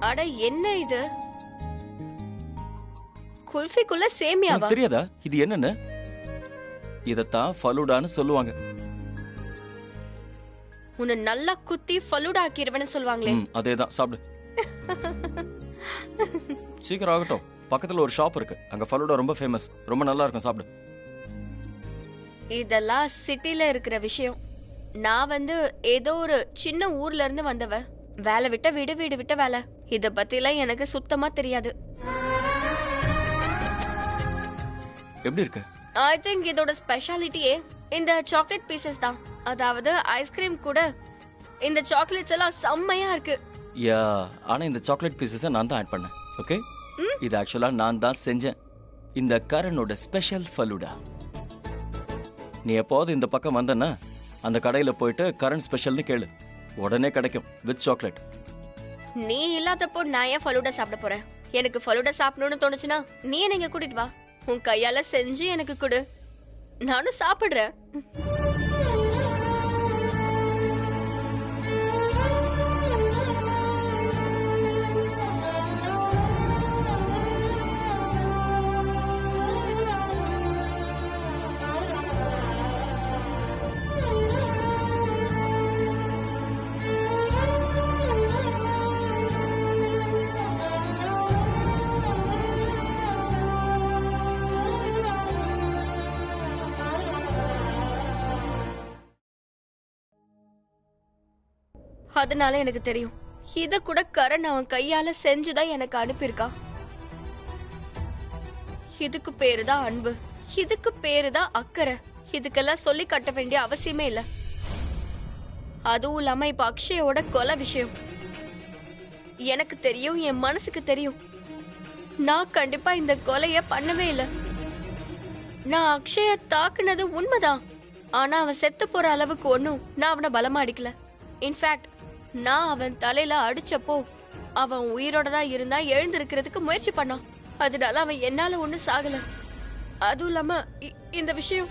அட என்ன இது? குல்ஃபிக்குள்ள சேமியாவா? தெரியாதா இது என்னன்னு? இதத்தான் ஃபலூடான்னு சொல்லுவாங்க. உன்னை நல்லா குத்தி ஃபலூடா ஆக்கிடுவேன்னு சொல்லுவாங்களே. அதேதான், சாப்பிடு. சீக்கிரம் ஆகட்டும். பக்கத்துல ஒரு ஷாப் இருக்கு, அங்க ஃபலூடா ரொம்ப ஃபேமஸ், ரொம்ப நல்லா இருக்கும், சாப்பிடு. இதெல்லாம் சிட்டில இருக்கிற விஷயம். நான் ஏதோ ஒரு சின்ன ஊர்ல இருந்து வந்தவ. வேலை விட்ட வீடு, வீடு விட்ட வேலை. இத பத்திலாம் எனக்கு சுத்தமா தெரியாது. எப்படி இருக்கு? ஐ திங்க் இதோட ஸ்பெஷாலிட்டியே இந்த சாக்லேட் பீசஸ் தான். அதாவது ஐஸ்கிரீம் கூட இந்த சாக்லேட்ஸ் எல்லாம் செம்மையா இருக்கு. யா, ஆனா இந்த சாக்லேட் பீசஸை நான் தான் ஆட் பண்ணேன். ஓகே, இது ஆக்சுவலா நான் தான் செஞ்சேன். இந்த கரனோட ஸ்பெஷல் ஃபலூடா. நீ எப்போது இந்த பக்கம் வந்தனா அந்த கடையில போயிட்டு கரண் ஸ்பெஷல்னு கேளு, உடனே கிடைக்கும் வித் சாக்லேட். நீ இல்லாதப்போ நான் ஏன் ஃபலூடா சாப்பிட போறேன்? எனக்கு ஃபலூடா சாப்பிடணும்னு தோணுச்சுன்னா நீ என்ன கூட்டிட்டு வா, உன் கையால செஞ்சு எனக்கு கொடு, நானும் சாப்பிடுறேன். அதனால எனக்கு தெரியும், இத கூட கரண் அவன் கையால செஞ்சுதான் எனக்கு அனுப்பியிருக்கான். இதுக்கு பேருதான் அன்பு, இதுக்கு பேருதான் அக்கறை. இதுக்கெல்லாம் சொல்லி கட்ட வேண்டிய அவசியமே இல்ல. அதுவும் இல்லாம இப்ப அக்ஷயோட கொலை விஷயம் எனக்கு தெரியும், என் மனசுக்கு தெரியும். நான் கண்டிப்பா இந்த கொலைய பண்ணவே இல்ல. நான் அக்ஷய தாக்குனது உண்மைதான். ஆனா அவன் செத்து போற அளவுக்கு ஒண்ணும் நான் அவனை பலமா அடிக்கல. இன்ஃபேக்ட் நான் அவன் தலையில அடிச்சப்போ அவன் உயிரோட தான் இருந்தா எழுந்திருக்கிறதுக்கு முயற்சி பண்ணான். அதனால அவன் என்னால ஒண்ணு சாகல. அதுவும் இல்லாம இந்த விஷயம்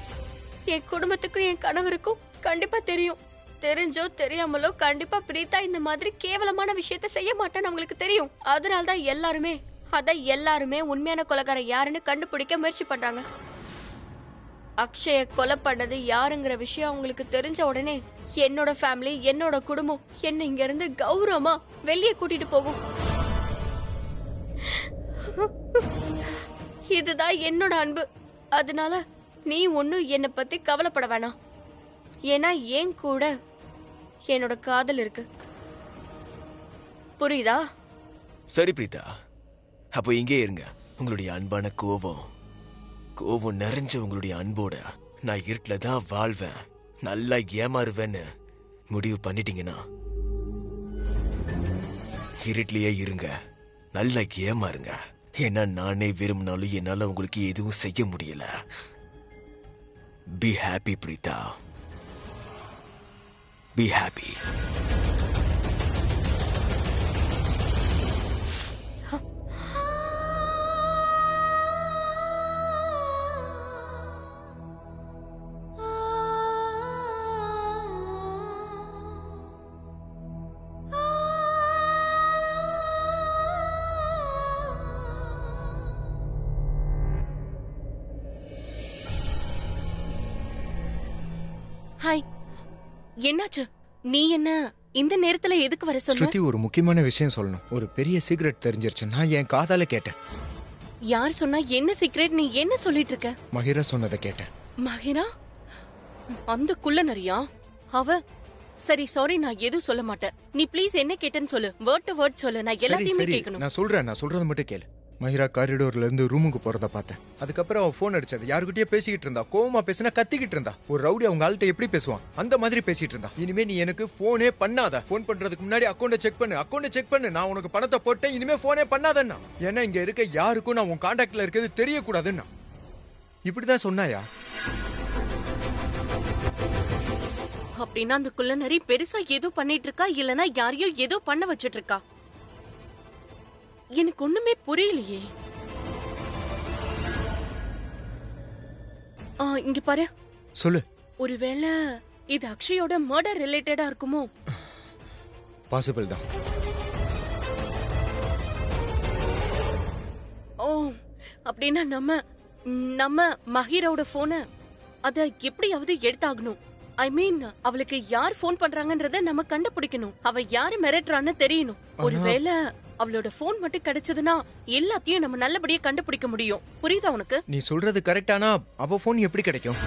என் குடும்பத்துக்கும் என் கணவருக்கும் கண்டிப்பா தெரியும். தெரிஞ்சோ தெரியாமலோ கண்டிப்பா பிரீதா இந்த மாதிரி கேவலமான விஷயத்த செய்ய மாட்டான்னு அவங்களுக்கு தெரியும். அதனால்தான் எல்லாருமே உண்மையான கொலைகாரன் யாருன்னு கண்டுபிடிக்க முயற்சி பண்றாங்க. அக்ஷய கொலை பண்ணது யாருங்கிற விஷயம் அவங்களுக்கு தெரிஞ்ச உடனே என்னோட ஃபேமிலி, என்னோட குடும்பம் என்ன இங்க இருந்து கௌரவமா வெளியே கூட்டிட்டு போகும். இதுதான் என்னோட அன்பு. அதனால நீ ஒன்னும் என்னை பத்தி கவலைப்பட வேணாம். ஏன்னா என் கூட என்னோட காதல் இருக்கு. புரியுதா? சரி பிரீதா, அப்போ இங்கே இருங்க. உங்களுடைய அன்பான கோவம் நிறைஞ்ச உங்களுடைய அன்போட நான் இருட்டில தான் வாழ்வேன், நல்லா ஏமாறுவேன்னு முடிவு பண்ணிட்டீங்கன்னா இருட்டிலேயே இருங்க, நல்லா ஏமாறுங்க. ஏன்னா நானே விரும்பினாலும் என்னால உங்களுக்கு எதுவும் செய்ய முடியல. Be happy Preetha, be happy. Hi, என்னாச்சு? நீ என்ன இந்த நேரத்துல எதுக்கு வர சொன்ன? ஸ்ருதி, ஒரு முக்கியமான விஷயம் சொல்லணும். ஒரு பெரிய சீக்ரெட் தெரிஞ்சிருச்சு. நான் என் காதால கேட்டேன். யார் சொன்னா? என்ன சீக்ரெட்? நீ என்ன சொல்லிட்டு இருக்க? மஹிரா சொன்னதை கேட்டேன். மஹிரா? அந்த குள்ள நரியா அவ? சரி, சாரி, நான் எதுவும் சொல்ல மாட்டேன். நீ ப்ளீஸ் என்ன கேட்டேன்னு சொல்லு, வேர்ட் டு வேர்ட் சொல்லு. நான் எல்லாத்தையுமே கேட்கணும். நான் சொல்றது மட்டும் கேளு. மஹிரா காரிடோர்ல இருந்து ரூமுக்கு போறத பார்த்தேன். அதுக்கப்புறம் அவன் போன் அடிச்சது. யாருக்கிட்டயே பேசிக்கிட்டு இருந்தா. கோவமா பேசினா கத்திக்கிட்டு இருந்தா. ஒரு ரவுடி அவங்க ஆள்கிட்ட எப்படி பேசுவான் அந்த மாதிரி பேசிட்டு இருந்தா. இனிமே நீ எனக்கு போனே பண்ணாத. போன் பண்றதுக்கு முன்னாடி அக்கௌண்ட் செக் பண்ணு. நான் உனக்கு பணத்தை போட்டேன், இனிமே போனே பண்ணாதன்னா. ஏன்னா இங்க இருக்க யாருக்கும் நான் உன் கான்டாக்ட்ல இருக்கிறது தெரியக்கூடாதுன்னா. இப்படிதான் சொன்னாயா? அப்படின்னா அந்த குள்ள நரி பெருசா ஏதோ பண்ணிட்டு இருக்கா, இல்லனா யாரையோ ஏதோ பண்ண வச்சிட்டு இருக்கா. எனக்கு ஒண்ணுமே புரியலையே. இங்க பாரு. சொல்லு. ஒருவேளை இது அக்ஷயோட மர்டர் ரிலேட்டடா இருக்குமோ? பாசிபிள் தான். அப்படின்னா நம்ம மஹிராவோட போனை அத எப்படியாவது எடுத்தாகணும். ஐ மீன், அவளுக்கு யார் போன் பண்றாங்கன்றத நம்ம கண்டுபிடிக்கணும். அவ யாரு மிரட்டுறான்னு தெரியணும். ஒருவேளை அவளோட போன் மட்டும் கிடைச்சதுன்னா எல்லாத்தையும் நம்ம நல்லபடியா கண்டுபிடிக்க முடியும். புரியுதா உனக்கு? நீ சொல்றது கரெக்டானா அவ போன் எப்படி கிடைக்கும்?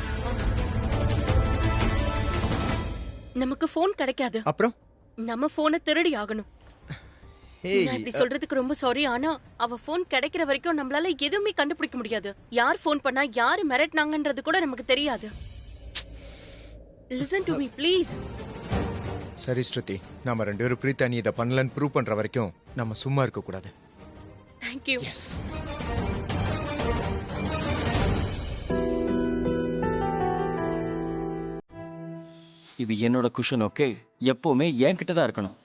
நமக்கு போன் கிடைக்காது. அப்புறம் நம்ம போனை திருடி ஆகணும். ஏய், நான் இப்படி சொல்றதுக்கு ரொம்ப சாரி. ஆனா அவ போன் கிடைக்கிற வரைக்கும் நம்மளால எதுவுமே கண்டுபிடிக்க முடியாது. யார் போன் பண்ணா யாரு மிரட்டினாங்கன்றது கூட நமக்கு தெரியாது. Listen to me please. சரி ஸ்ருதி, நாம 2 பேரும் பிரீதா நீ இதை பண்ணலன்னு ப்ரூவ் பண்ற வரைக்கும் நம்ம சும்மா இருக்க கூடாது. Thank you. எஸ். இது என்னோட குஷன். ஓகே, எப்பவுமே என்கிட்ட தான் இருக்கணும்.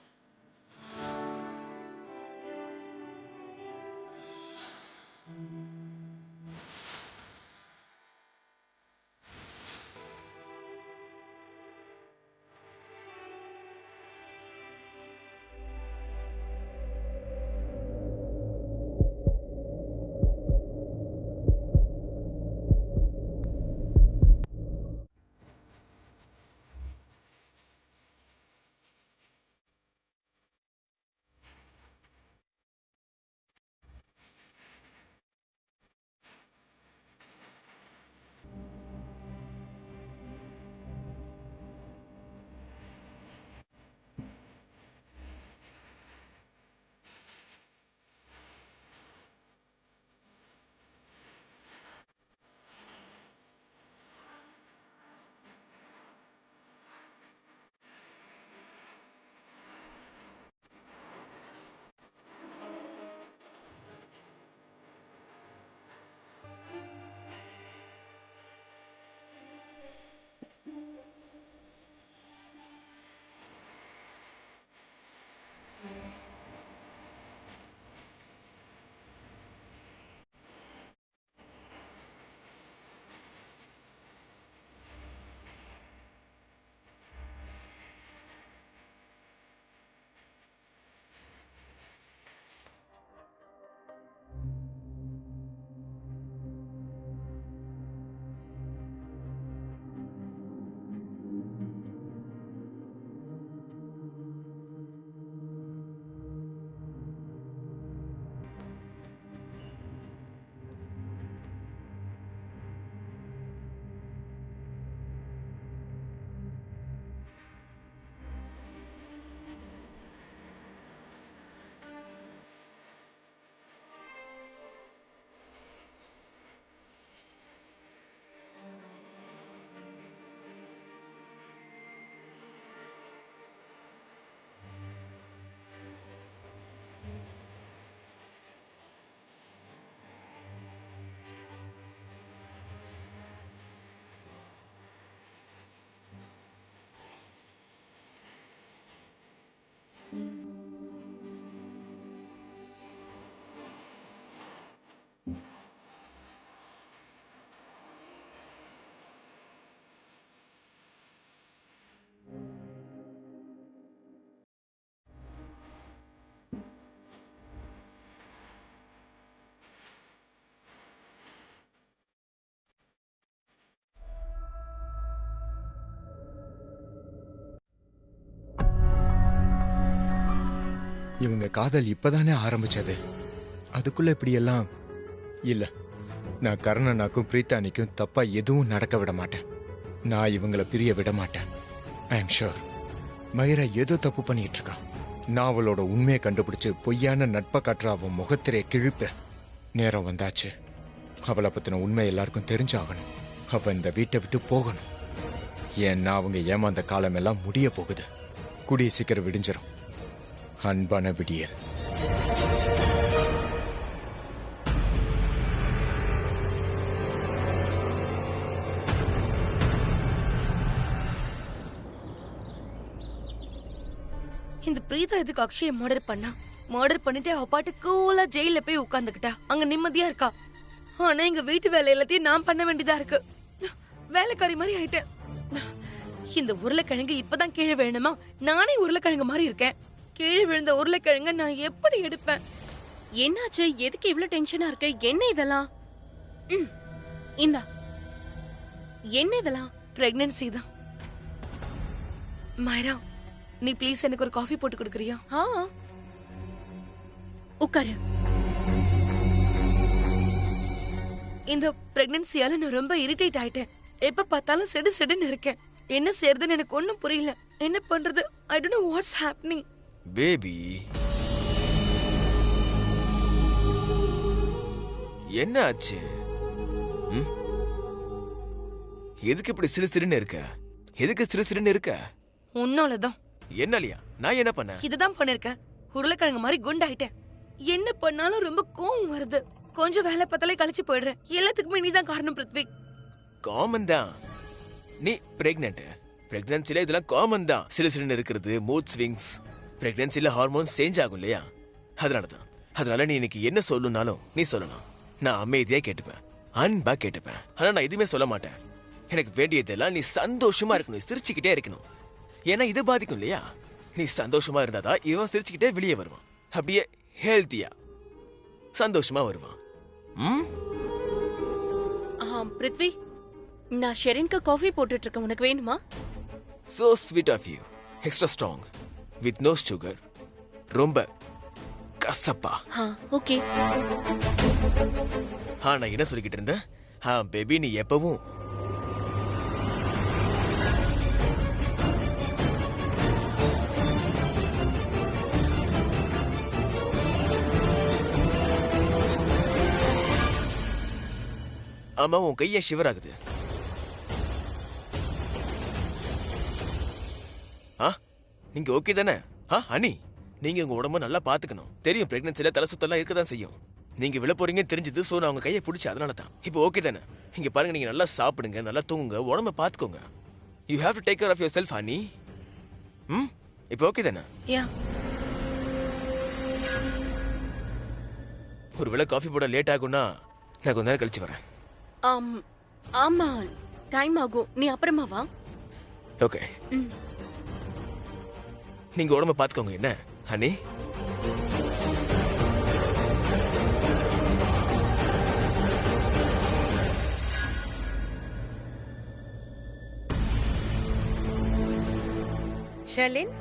இவங்க காதல் இப்பதானே ஆரம்பிச்சது. அதுக்குள்ள இப்படி எல்லாம் இல்ல. நான் கர்ணனாக்கும் பிரீத்தானிக்கும் தப்பா எதுவும் நடக்க விட மாட்டேன். நான் இவங்கள பிரிய விட மாட்டேன். ஐ எம் ஷூர் மயிரா ஏதோ தப்பு பண்ணிட்டு இருக்கான். நான் அவளோட உண்மையை கண்டுபிடிச்சு பொய்யான நட்பை காட்டுற அவன் முகத்திரைய கிழிப்பேன். நேரம் வந்தாச்சு. அவளை பத்தின உண்மை எல்லாருக்கும் தெரிஞ்சாகணும். அவ இந்த வீட்டை விட்டு போகணும். ஏன்னா அவங்க ஏமாந்த காலம் எல்லாம் முடிய போகுது. கூடிய சீக்கிரம் விடிஞ்சிரும். அன்பான விடியல். இந்த பிரீதா எதுக்கு அக்ஷய மர்டர் பண்ணா? மர்டர் பண்ணிட்டு அவ பாட்டு கூலா ஜெயில போய் உட்கார்ந்துக்கிட்டா. அங்க நிம்மதியா இருக்கா. ஆனா எங்க வீட்டு வேலை எல்லாத்தையும் நான் பண்ண வேண்டியதா இருக்கு. வேலைக்காரி மாதிரி ஆயிட்டேன். இந்த உருளைக்கிழங்கு இப்பதான் கீழே விழணுமா? நானே உருளைக்கிழங்கு மாதிரி இருக்கேன். கீழே விழுந்த உருளைக்கிழங்க நான் எப்படி எடுப்பேன்? என்னாச்சு? எதுக்கு இவ்ளோ டென்ஷனா இருக்க? என்ன இதெல்லாம்? இந்தா. என்ன இதெல்லாம்? பிரெக்னன்சி தான். மைரா, நீ ப்ளீஸ் எனக்கு ஒரு காஃபி போட்டு கொடுக்குறியா? ஆ, உட்காரு. இந்த பிரெக்னன்சியால நான் ரொம்ப இரிட்டேட் ஆயிட்டேன். எப்ப பார்த்தாலும் செடு செடுன்னு இருக்கேன். என்ன செய்யறதுன்னு எனக்கு ஒண்ணும் புரியல. என்ன பண்றது? I don't know what's happening. Baby, என்ன ஆச்சு? ம்? எதுக்கு இப்படி சிறு சிறுன்னு இருக்க? எதுக்கு சிறு சிறுன்னு இருக்க? உன்னாலதான். என்னலியா? நான் என்ன பண்ணேன்? இதுதான் பண்ணிருக்க. உருளைக்கிழங்கு மாதிரி குண்டாயிட்டேன். என்ன பண்ணாலும் ரொம்ப கோவம் வருது. கொஞ்சம் வேலை பார்த்தாலே கழிச்சு போயிடுறேன். எல்லாத்துக்குமே நீதான் காரணம் பிருத்வி. காமன் தான். நீ பிரெக்னன்ட். பிரெக்னன்சில இதெல்லாம் காமன் தான். சிறு சிறுன்னு இருக்கிறது, மூட் ஸ்விங்ஸ். பிரெக்னன்சில ஹார்மோன்ஸ் சேஞ்ச் ஆகும் இல்லையா? அதனாலதான். அதனால நீ எனக்கு என்ன சொல்லணும்னாலும் நீ சொல்லணும். நான் அமைதியா கேட்டுப்பேன், அன்பா கேட்டுப்பேன். ஆனா நான் எதுவுமே சொல்ல மாட்டேன். எனக்கு வேண்டியதெல்லாம் நீ சந்தோஷமா இருக்கணும், சிரிச்சுக்கிட்டே இருக்கணும். ஏன்னா இது பாதிக்கும் இல்லையா? நீ சந்தோஷமா இருந்தாதான் இவன் சிரிச்சுக்கிட்டே வெளியே வருவான். அப்படியே ஹெல்த்தியா சந்தோஷமா வருவான். பிருத்வி, நான் ஷெரின்க்கு காஃபி போட்டுட்டு இருக்கேன். உனக்கு வேணுமா? So sweet of you. Extra strong. With no sugar. ரொம்ப கசப்பா. ஓகே. நான் என்ன சொல்லிக்கிட்டு இருந்தேன்? பேபி, நீ எப்பவும் ஆமா, உன் கைய ஷிவர் ஆகுது. நீங்க ஓகே தானே? அனி, நீங்க உங்க உடம்ப நல்லா பாத்துக்கணும். தெரியும் பிரெக்னன்சில தலை சுத்தலாம் இருக்கதான் செய்யும். நீங்க விழ போறீங்கன்னு தெரிஞ்சது, சோ நான் உங்க கையை பிடிச்சி அதனால தான். இப்போ ஓகே தானே? இங்க பாருங்க, நீங்க நல்லா சாப்பிடுங்க, நல்லா தூங்குங்க, உடம்ப பாத்துக்கோங்க. You have to take care of your yourself. Honey okay தானே? யா. ஒருவேளை காஃபி போட லேட் ஆகும்னா நான் கொஞ்ச நேரம் கழிச்சு வரேன். ஆமா, டைம் ஆகும். நீ அப்புறமா வா. ஓகே. நீங்க உடம்ப பாத்துக்கோங்க என்ன ஹனி? ஷர்லின்,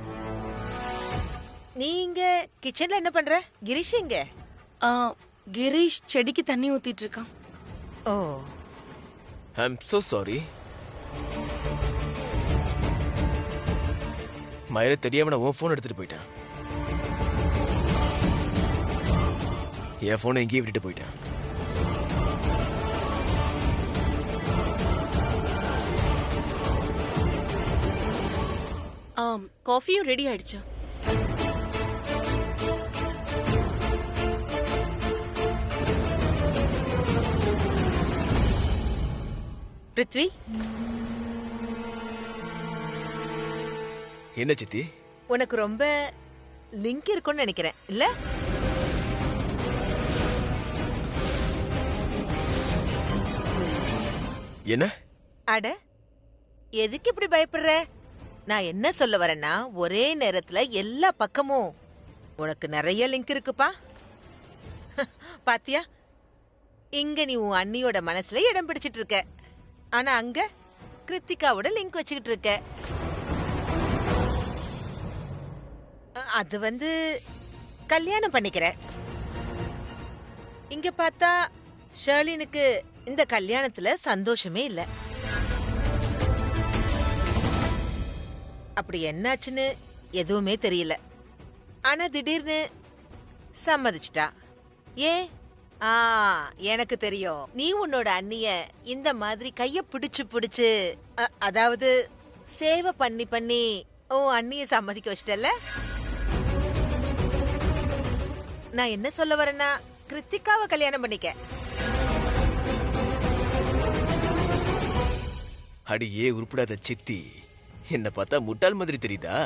நீ இங்க கிச்சன்ல என்ன பண்ற? கிரீஷ் எங்க? கிரீஷ் செடிக்கு தண்ணி ஊத்திட்டு இருக்கான். ஓ, ஐ அம் so sorry. மயிரை தெரியாம நான் உன் போன் எடுத்துட்டு போயிட்டேன். என் போனை எங்கேயே விட்டுட்டு போயிட்டேன். காஃபியும் ரெடி ஆயிடுச்சு. பிருத்வி, என்ன சித்தி? உனக்கு ரொம்ப லிங்க் இருக்கும்னு நினைக்கிறேன் இல்ல? என்ன? அட, எதுக்கு இப்படி பயப்படுற? நான் என்ன சொல்ல வரேன்னா, ஒரே நேரத்துல எல்லா பக்கமும் உனக்கு நிறைய லிங்க் இருக்குப்பா. பாத்தியா, இங்க நீ உன் அண்ணியோட மனசுல இடம் பிடிச்சிட்டு இருக்க, ஆனா அங்க கிருத்திகாவோட லிங்க் வச்சுக்கிட்டு இருக்க. அது கல்யாணம் பண்ணிக்கிற. இங்க பார்த்தா ஷர்லினுக்கு இந்த கல்யாணத்துல சந்தோஷமே இல்ல. அப்படி என்னாச்சுன்னு எதுவுமே தெரியல. ஆனா திடீர்னு சம்மதிச்சிட்டா. ஏன்? எனக்கு தெரியும், நீ உன்னோட அண்ணிய இந்த மாதிரி கைய பிடிச்சு பிடிச்சு, அதாவது சேவை பண்ணி பண்ணி உன் அண்ணிய சம்மதிக்க வச்சிட்டல. நான் என்ன சொல்ல வரேன்னா, கிருத்திகாவை கல்யாணம் பண்ணிக்க. அடியே உருப்படாத சித்தி, என்ன பார்த்தா முட்டாள் மாதிரி தெரியுதா?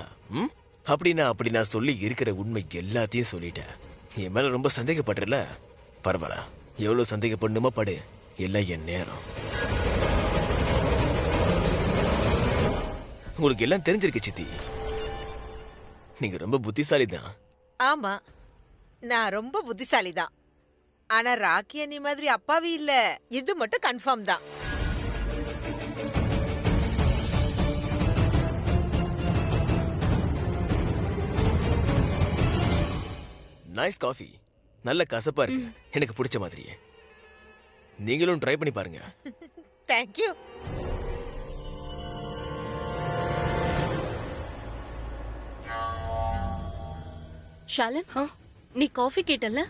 அப்படின்னா சொல்லி இருக்கிற உண்மை எல்லாத்தையும் சொல்லிட்டேன். என் மேல ரொம்ப சந்தேகப்படுறல. பரவாயில்ல, எவ்வளவு சந்தேகப்படணுமோ படு, எல்லாம் என் நேரம். உங்களுக்கு எல்லாம் தெரிஞ்சிருக்கு சித்தி. நீங்க ரொம்ப புத்திசாலி தான். ஆமா, நான் ரொம்ப புத்திசாலிதான். ஆனா ராக்கி அண்ணி மாதிரி அப்பாவி இல்ல, இது மட்டும் கன்ஃபார்ம் தான். நைஸ் காஃபி, நல்ல கசப்பா இருக்கு, எனக்கு பிடிச்ச மாதிரியே. நீங்களும் ட்ரை பண்ணி பாருங்க. தேங்க்யூ. ஷாலன், நீ காஃபி கேட்டல?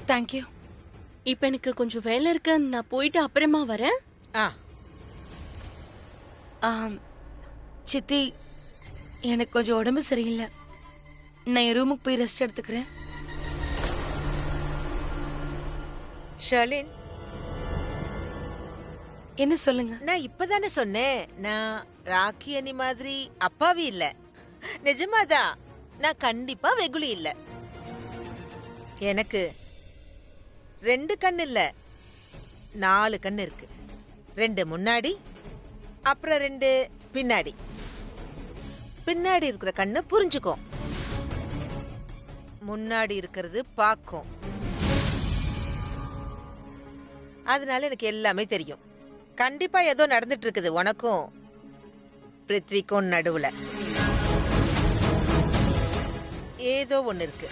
தேங்க்யூ. இப்ப எனக்கு கொஞ்சம் வேலை இருக்கு, நான் போயிட்டு அப்புறமா வரேன். சித்தி, எனக்கு கொஞ்சம் உடம்பு சரியில்லை. நான் என் ரூமுக்கு போய் ரெஸ்ட் எடுத்துக்கிறேன். ஷர்லின், என்ன சொல்லுங்க? நான் இப்பதானே சொன்னேன், நான் ராக்கி அண்ணி மாதிரி அப்பாவி இல்ல. நிஜமாதான், நான் கண்டிப்பா வெகுளி இல்ல. எனக்கு 2 கண்ணு இல்ல, 4 கண்ணு இருக்கு. 2 முன்னாடி, அப்புறம் 2 பின்னாடி. பின்னாடி இருக்கிற கண்ணு புரிஞ்சுக்கும், முன்னாடி இருக்கிறது பாக்கும். அதனால எனக்கு எல்லாமே தெரியும். கண்டிப்பா ஏதோ நடந்துட்டு இருக்குது உனக்கும் பிருத்விக்கும் நடுவுல. ஏதோ ஒண்ணு இருக்கு.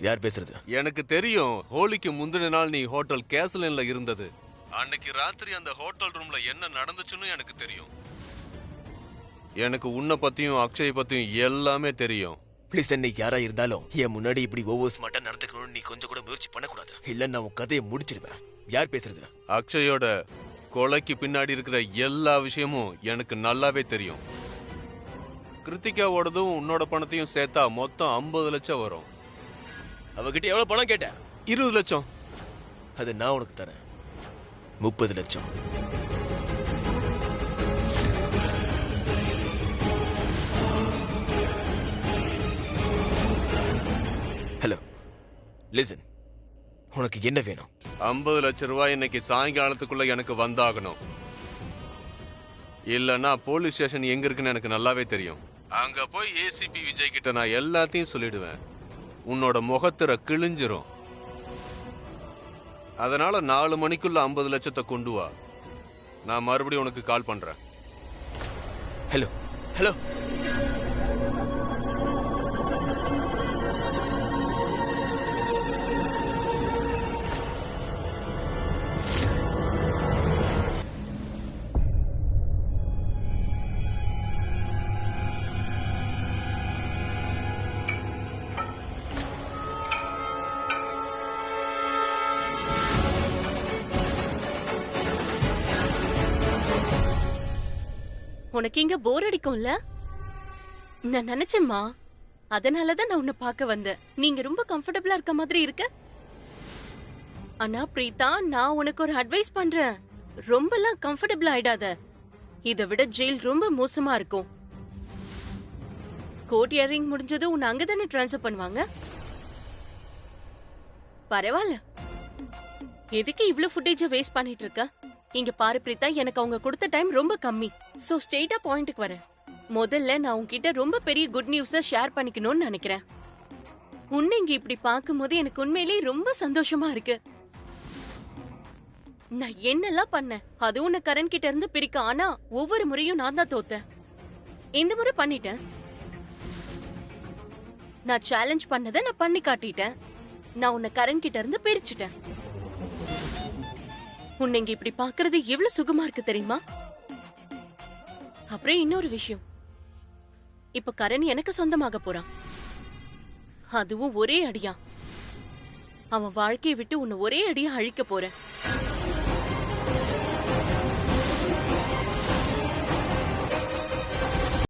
யார் பேசுறது? எனக்கு தெரியும். ஹோலிக்கு முந்தின நாள் நீ ஹோட்டல் கேசலின்ல இருந்தது. அன்னைக்கு ராத்திரி அந்த ஹோட்டல் ரூம்ல என்ன நடந்துச்சுன்னு எனக்கு தெரியும். எனக்கு உன்னை பத்தியும் அக்ஷய் பத்தியும் எல்லாமே தெரியும். ப்ளீஸ், இன்னைக்கு யாரா இருந்தாலும் என் முன்னாடி இப்படி ஓவர் ஸ்மார்ட்டா நடந்துக்கணும்னு நீ கொஞ்சம் கூட முயற்சி பண்ணக்கூடாது. இல்ல நான் உன் கதையை முடிச்சிடுவேன். யார் பேசுறது? அக்ஷயோட கொலைக்கு பின்னாடி இருக்கிற எல்லா விஷயமும் எனக்கு நல்லாவே தெரியும். கிருத்திகாவோடதும் உன்னோட பணத்தையும் சேர்த்தா மொத்தம் 50 லட்சம் வரும். அவகிட்ட எவ்வளவு பணம் கேட்ட? 20 லட்சம். அது நான் உனக்கு தரேன். 30 லட்சம். ஹலோ, லிசன், உனக்கு என்ன வேணும்? 50 லட்சம் ரூபாய் இன்னைக்கு சாயங்காலத்துக்குள்ள எனக்கு வந்தாகணும். இல்லன்னா போலீஸ் ஸ்டேஷன் எங்க இருக்குன்னு எனக்கு நல்லாவே தெரியும். அங்க போய் ஏசிபி விஜய் கிட்ட நான் எல்லாத்தையும் சொல்லிடுவேன். உன்னோட முகத்திர கிழிஞ்சிரும். அதனால 4 மணிக்குள்ள 50 லட்சத்தை கொண்டு வா. நான் மறுபடியும் உனக்கு கால் பண்றேன். ஹலோ ஹலோ, உனக்கு இங்க போர் அடிக்கும்ல? நான் நினைச்சேம்மா, அதனாலதான் நான் உன்னை பார்க்க வந்தேன். நீங்க ரொம்ப கம்ஃபர்டபுளா இருக்க மாதிரி இருக்க. ஆனா பிரீதா, நான் உனக்கு ஒரு அட்வைஸ் பண்றேன். ரொம்பலாம் கம்ஃபர்டபுள் ஆயிடாத. இதை விட ஜெயில் ரொம்ப மோசமா இருக்கும். கோர்ட் ஹியரிங் முடிஞ்சதும் உன்னை அங்கதானே ட்ரான்ஸ்ஃபர் பண்ணுவாங்க. பரவாயில்ல, எதுக்கு இவ்ளோ ஃபுட்டேஜ வேஸ்ட் பண்ணிட்டு இருக்க? இங்க பாரு பிரீதா, எனக்கு அவங்க கொடுத்த டைம் ரொம்ப கம்மி. சோ ஸ்ட்ரெயிட்டா பாயிண்ட்க்கு வரேன். முதல்ல நான் உன்கிட்ட ரொம்ப பெரிய குட் நியூஸ ஷேர் பண்ணிக்கணும்னு நினைக்கிறேன். உன்னை இங்க இப்படி பார்க்கும்போது எனக்கு உண்மையிலேயே ரொம்ப சந்தோஷமா இருக்கு. நான் என்னெல்லாம் பண்ணேன், அது உன்னை கரண் கிட்ட இருந்து பிரிக்க. ஆனா ஒவ்வொரு முறையும் நான் தான் தோத்தேன். இந்த முறை பண்ணிட்டேன். நான் சேலஞ்ச் பண்ணதை நான் பண்ணி காட்டிட்டேன். நான் உன்னை கரண் கிட்ட இருந்து பிரிச்சுட்டேன். உன்னை இங்க இப்படி பாக்குறது எவ்வளவு சுகமா இருக்கு தெரியுமா? அப்புறம் இன்னொரு விஷயம், இப்ப கரண் எனக்கு சொந்தமாக போறான். அதுவும் ஒரே அடியா. அவன் வாழ்க்கையை விட்டு உன்னை ஒரே அடியா அழிக்க போறேன்.